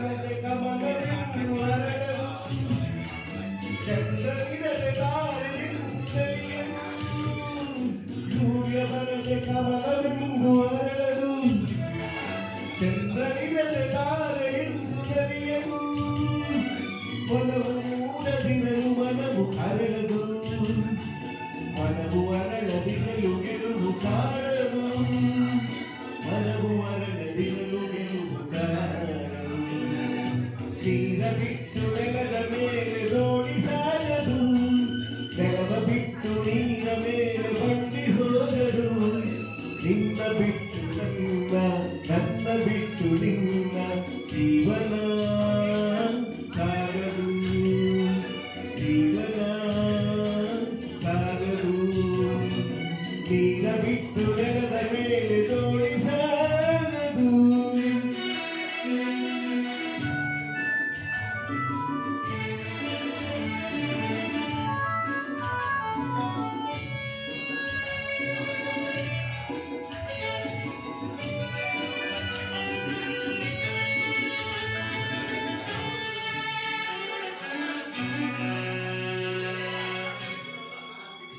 ಬರದೆ ಕಮಲವೆಂದು ಅರಳಲು ಚಂದ್ರನಿರದೆ ತಾರೆಯೆಂದು ನಲಿಯಲು ಸೂರ್ಯ ಬರದೆ ಕಮಲವೆಂದು ಅರಳಲು ಚಂದ್ರನಿರದೆ ತಾರೆಯೆಂದು ನಲಿಯಲು ಒಲವು ಮೂಡದಿರಲು ಮನವು ಅರಳದು ಮನವು ಅರಳದಿರಲು ಗೆಲುವು ಕಾಣದು ಮನವು ಅರಳದಿರಲು ಗೆಲುವು ಕಾಣದು ತೀರ ಬಿಟ್ಟು ನೆಲದ ಮೇಲೆ ದೋಣಿ ಸಾಗದು ನೆಲವ ಬಿಟ್ಟು ನೀರ ಮೇಲೆ ಬಂಡಿ ಹೋಗದು ನಿನ್ನ ಬಿಟ್ಟು ನನ್ನ ಬಿಟ್ಟು ನಿನ್ನ ಜೀವನ ಸಾಗದು ಜೀವನ ಸಾಗದು ನೀರ ಬಿಟ್ಟು ನೆಲದ ಮೇಲೆ ದೋಣಿ ಸಾಗದು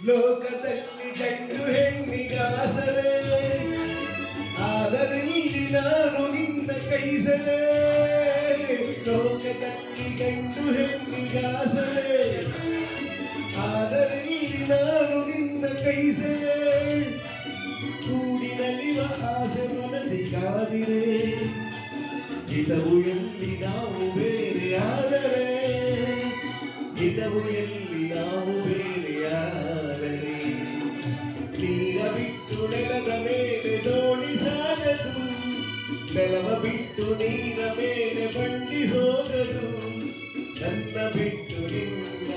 ಲೋಕದಲ್ಲಿ ಗಂಡು ಹೆಣ್ಣಿಗಾಸರೆ ಆದರಿಲ್ಲಿ ನಾನು ನಿನ್ನ ಕೈಸರೆ ಲೋಕದಲ್ಲಿ ಗಂಡು ಹೆಣ್ಣಿಗಾಸರೆ ಆದರಿಲ್ಲಿ ನಾನು ನಿನ್ನ ಕೈಸರೆ ಕೂಡಿನಲಿವ ಆಸೆ ಮನದಿ ಕಾದಿರೆ ಇದವು ಎಲ್ಲಿ ನಾವು ಬೇರೆ ಆದರೆ ಇದವು ಎಲ್ಲಿ ನಾವು ಬೇರೆಯಾದರೆ ನೀರ ಬಿಟ್ಟು ನೆಲದ ಮೇಲೆ ದೋಣಿ ಸಾಗದು ನೆಲವ ಬಿಟ್ಟು ನೀರ ಮೇಲೆ ಬಂಡಿ ಹೋಗದು ನನ್ನ ಬಿಟ್ಟು ನಿನ್ನ